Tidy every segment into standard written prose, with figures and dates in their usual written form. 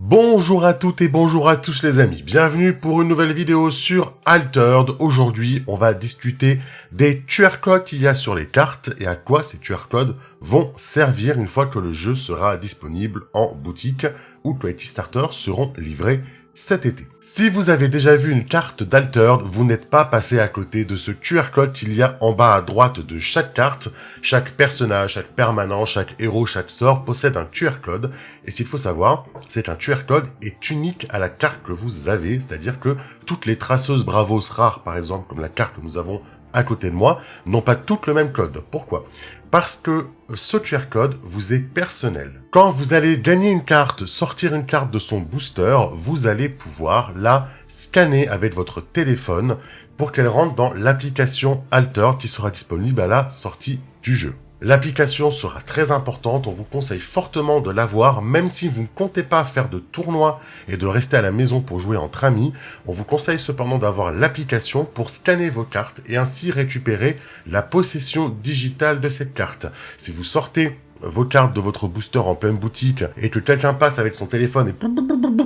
Bonjour à toutes et bonjour à tous les amis, bienvenue pour une nouvelle vidéo sur Altered. Aujourd'hui, on va discuter des QR codes qu'il y a sur les cartes et à quoi ces QR codes vont servir une fois que le jeu sera disponible en boutique ou que les Kickstarter seront livrés cet été. Si vous avez déjà vu une carte d'Altered, vous n'êtes pas passé à côté de ce QR code qu'il y a en bas à droite de chaque carte. Chaque personnage, chaque permanent, chaque héros, chaque sort possède un QR code. Et s'il faut savoir, c'est qu'un QR code est unique à la carte que vous avez, c'est-à-dire que toutes les traceuses Bravos rares, par exemple, comme la carte que nous avons à côté de moi, n'ont pas toutes le même code. Pourquoi ? Parce que ce QR code vous est personnel. Quand vous allez gagner une carte, sortir une carte de son booster, vous allez pouvoir la scanner avec votre téléphone pour qu'elle rentre dans l'application Altered qui sera disponible à la sortie du jeu. L'application sera très importante, on vous conseille fortement de l'avoir, même si vous ne comptez pas faire de tournoi et de rester à la maison pour jouer entre amis, on vous conseille cependant d'avoir l'application pour scanner vos cartes et ainsi récupérer la possession digitale de cette carte. Si vous sortez vos cartes de votre booster en pleine boutique et que quelqu'un passe avec son téléphone et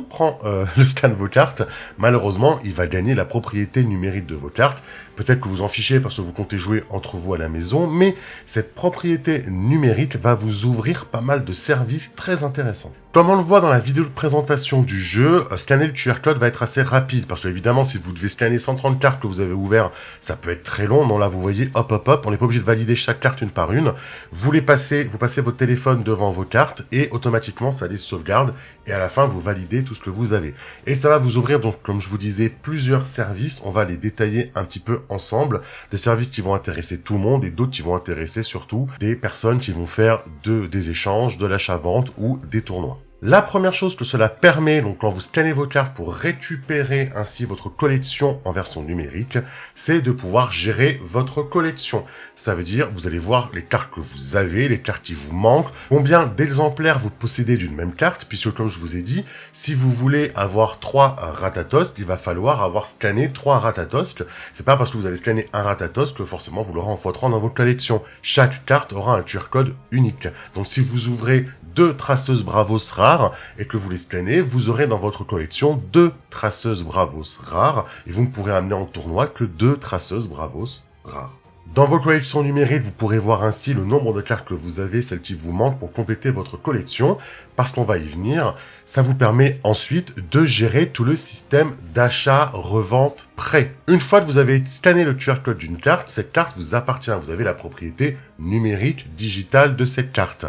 prend le scan de vos cartes, malheureusement, il va gagner la propriété numérique de vos cartes. Peut-être que vous en fichez parce que vous comptez jouer entre vous à la maison, mais cette propriété numérique va vous ouvrir pas mal de services très intéressants. Comme on le voit dans la vidéo de présentation du jeu, scanner le QR code va être assez rapide, parce que évidemment, si vous devez scanner 130 cartes que vous avez ouvertes, ça peut être très long. Non, là, vous voyez, hop, on n'est pas obligé de valider chaque carte une par une. Vous passez votre téléphone devant vos cartes, et automatiquement, ça les sauvegarde, et à la fin, vous validez tout ce que vous avez. Et ça va vous ouvrir, donc, comme je vous disais, plusieurs services. On va les détailler un petit peu ensemble. Des services qui vont intéresser tout le monde, et d'autres qui vont intéresser surtout des personnes qui vont faire des échanges, de l'achat-vente ou des tournois. La première chose que cela permet, donc quand vous scannez vos cartes pour récupérer ainsi votre collection en version numérique, c'est de pouvoir gérer votre collection. Ça veut dire, vous allez voir les cartes que vous avez, les cartes qui vous manquent, combien d'exemplaires vous possédez d'une même carte, puisque comme je vous ai dit, si vous voulez avoir 3 Ratatosk, il va falloir avoir scanné 3 Ratatosk. C'est pas parce que vous avez scanné un Ratatosk que forcément vous l'aurez en x3 dans votre collection. Chaque carte aura un QR code unique. Donc si vous ouvrez 2 traceuses Bravos rares et que vous les scannez, vous aurez dans votre collection 2 traceuses Bravos rares et vous ne pourrez amener en tournoi que 2 traceuses Bravos rares. Dans vos collections numériques, vous pourrez voir ainsi le nombre de cartes que vous avez, celles qui vous manquent pour compléter votre collection, parce qu'on va y venir. Ça vous permet ensuite de gérer tout le système d'achat, revente, prêt. Une fois que vous avez scanné le QR code d'une carte, cette carte vous appartient. Vous avez la propriété numérique, digitale de cette carte.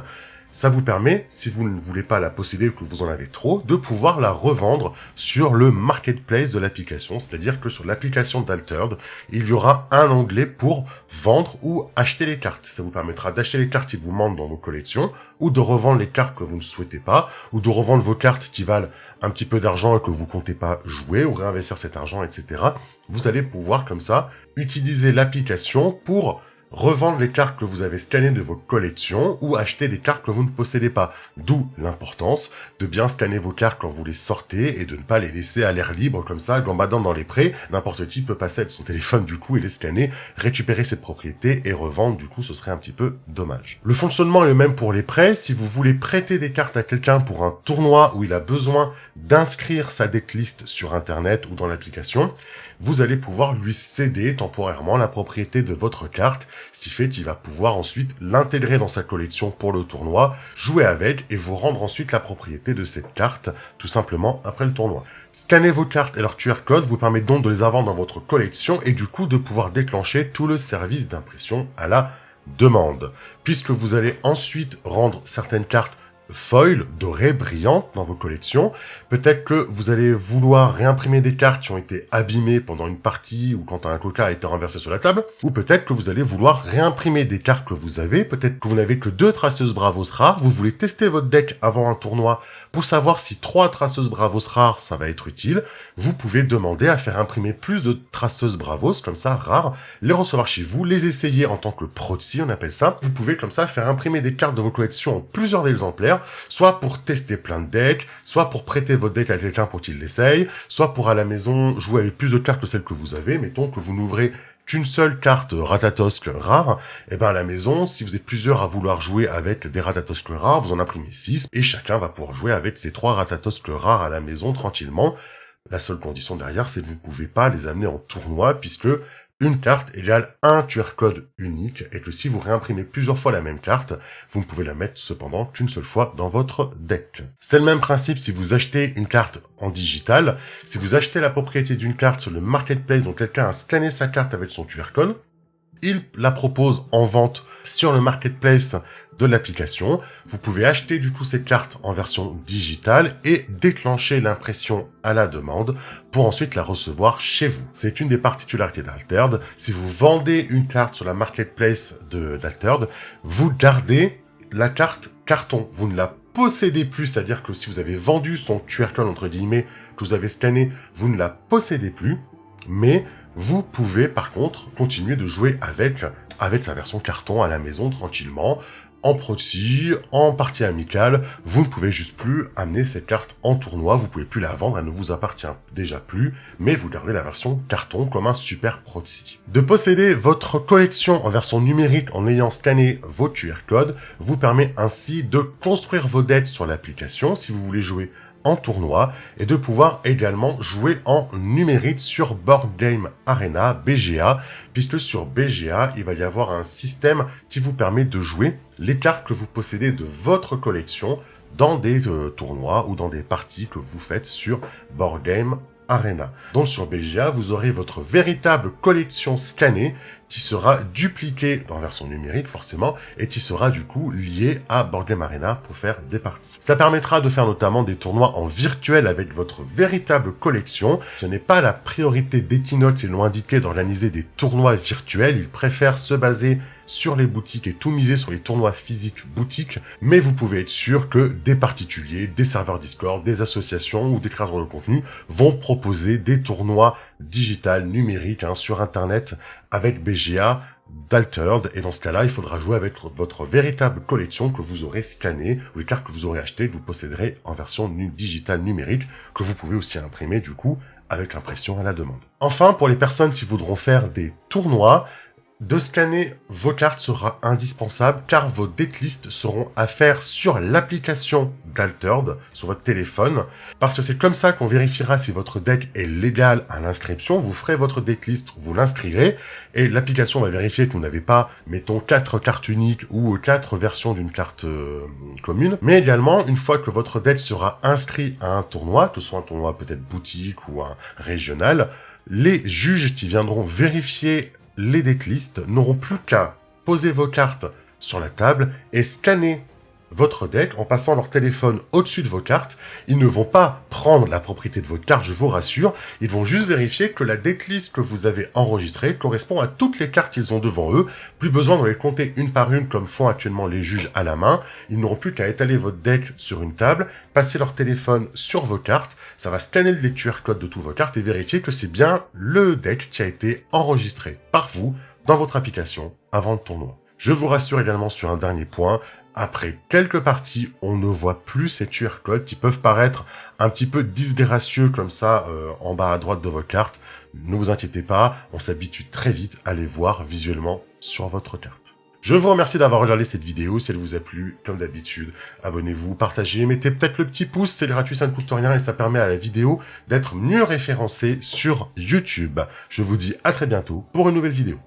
Ça vous permet, si vous ne voulez pas la posséder ou que vous en avez trop, de pouvoir la revendre sur le marketplace de l'application. C'est-à-dire que sur l'application d'Altered, il y aura un onglet pour vendre ou acheter les cartes. Ça vous permettra d'acheter les cartes qui vous manquent dans vos collections, ou de revendre les cartes que vous ne souhaitez pas, ou de revendre vos cartes qui valent un petit peu d'argent et que vous comptez pas jouer, ou réinvestir cet argent, etc. Vous allez pouvoir, comme ça, utiliser l'application pour revendre les cartes que vous avez scannées de vos collections ou acheter des cartes que vous ne possédez pas. D'où l'importance de bien scanner vos cartes quand vous les sortez et de ne pas les laisser à l'air libre comme ça, gambadant dans les prés. N'importe qui peut passer avec son téléphone du coup et les scanner, récupérer ses propriétés et revendre. Du coup, ce serait un petit peu dommage. Le fonctionnement est le même pour les prêts. Si vous voulez prêter des cartes à quelqu'un pour un tournoi où il a besoin d'inscrire sa decklist sur Internet ou dans l'application, vous allez pouvoir lui céder temporairement la propriété de votre carte, ce qui fait qu'il va pouvoir ensuite l'intégrer dans sa collection pour le tournoi, jouer avec et vous rendre ensuite la propriété de cette carte, tout simplement après le tournoi. Scanner vos cartes et leur QR code vous permet donc de les avoir dans votre collection et du coup de pouvoir déclencher tout le service d'impression à la demande. Puisque vous allez ensuite rendre certaines cartes foil, dorées, brillantes dans vos collections. Peut-être que vous allez vouloir réimprimer des cartes qui ont été abîmées pendant une partie ou quand un coca a été renversé sur la table. Ou peut-être que vous allez vouloir réimprimer des cartes que vous avez. Peut-être que vous n'avez que 2 traceuses Bravos rares. Vous voulez tester votre deck avant un tournoi pour savoir si 3 traceuses Bravos rares, ça va être utile. Vous pouvez demander à faire imprimer plus de traceuses Bravos, comme ça, rares, les recevoir chez vous, les essayer en tant que proxy, on appelle ça. Vous pouvez comme ça faire imprimer des cartes de vos collections en plusieurs exemplaires, soit pour tester plein de decks, soit pour prêter votre deck à quelqu'un pour qu'il l'essaye, soit pour à la maison jouer avec plus de cartes que celles que vous avez. Mettons que vous n'ouvrez qu'une seule carte Ratatosk rare, et ben à la maison, si vous êtes plusieurs à vouloir jouer avec des Ratatosk rares, vous en imprimez 6 et chacun va pouvoir jouer avec ces 3 Ratatosk rares à la maison tranquillement. La seule condition derrière, c'est que vous ne pouvez pas les amener en tournoi puisque une carte égale un QR code unique et que si vous réimprimez plusieurs fois la même carte, vous ne pouvez la mettre cependant qu'une seule fois dans votre deck. C'est le même principe si vous achetez une carte en digital. Si vous achetez la propriété d'une carte sur le marketplace dont quelqu'un a scanné sa carte avec son QR code, il la propose en vente sur le marketplace de l'application. Vous pouvez acheter du coup cette carte en version digitale et déclencher l'impression à la demande pour ensuite la recevoir chez vous. C'est une des particularités d'Altered. Si vous vendez une carte sur la marketplace d'Altered, vous gardez la carte carton. Vous ne la possédez plus, c'est-à-dire que si vous avez vendu son QR code entre guillemets, que vous avez scanné, vous ne la possédez plus, mais vous pouvez par contre continuer de jouer avec sa version carton à la maison tranquillement, en proxy, en partie amicale. Vous ne pouvez juste plus amener cette carte en tournoi, vous pouvez plus la vendre, elle ne vous appartient déjà plus, mais vous gardez la version carton comme un super proxy. De posséder votre collection en version numérique en ayant scanné vos QR codes vous permet ainsi de construire vos decks sur l'application si vous voulez jouer en tournoi et de pouvoir également jouer en numérique sur Board Game Arena, BGA, puisque sur BGA, il va y avoir un système qui vous permet de jouer les cartes que vous possédez de votre collection dans des tournois ou dans des parties que vous faites sur Board Game Arena. Donc sur BGA, vous aurez votre véritable collection scannée qui sera dupliquée en version numérique forcément et qui sera du coup liée à Board Game Arena pour faire des parties. Ça permettra de faire notamment des tournois en virtuel avec votre véritable collection. Ce n'est pas la priorité d'Equinox, ils l'ont indiqué, d'organiser des tournois virtuels. Ils préfèrent se baser sur les boutiques et tout miser sur les tournois physiques boutiques, mais vous pouvez être sûr que des particuliers, des serveurs Discord, des associations ou des créateurs de contenu vont proposer des tournois digital, numérique, sur Internet avec BGA d'Altered. Et dans ce cas-là, il faudra jouer avec votre véritable collection que vous aurez scannée, ou les cartes que vous aurez achetées, que vous posséderez en version digitale numérique, que vous pouvez aussi imprimer du coup avec l'impression à la demande. Enfin, pour les personnes qui voudront faire des tournois, de scanner vos cartes sera indispensable car vos decklists seront à faire sur l'application d'Altered, sur votre téléphone, parce que c'est comme ça qu'on vérifiera si votre deck est légal à l'inscription. Vous ferez votre decklist, vous l'inscrirez, et l'application va vérifier que vous n'avez pas, mettons, 4 cartes uniques ou 4 versions d'une carte commune, mais également, une fois que votre deck sera inscrit à un tournoi, que ce soit un tournoi peut-être boutique ou un régional, les juges qui viendront vérifier les decklists n'auront plus qu'à poser vos cartes sur la table et scanner votre deck en passant leur téléphone au-dessus de vos cartes. Ils ne vont pas prendre la propriété de votre carte, je vous rassure. Ils vont juste vérifier que la decklist que vous avez enregistrée correspond à toutes les cartes qu'ils ont devant eux. Plus besoin de les compter une par une comme font actuellement les juges à la main. Ils n'auront plus qu'à étaler votre deck sur une table, passer leur téléphone sur vos cartes. Ça va scanner le QR code de toutes vos cartes et vérifier que c'est bien le deck qui a été enregistré par vous dans votre application avant le tournoi. Je vous rassure également sur un dernier point. Après quelques parties, on ne voit plus ces QR codes qui peuvent paraître un petit peu disgracieux comme ça en bas à droite de votre carte. Ne vous inquiétez pas, on s'habitue très vite à les voir visuellement sur votre carte. Je vous remercie d'avoir regardé cette vidéo. Si elle vous a plu, comme d'habitude, abonnez-vous, partagez, mettez peut-être le petit pouce, c'est gratuit, ça ne coûte rien et ça permet à la vidéo d'être mieux référencée sur YouTube. Je vous dis à très bientôt pour une nouvelle vidéo.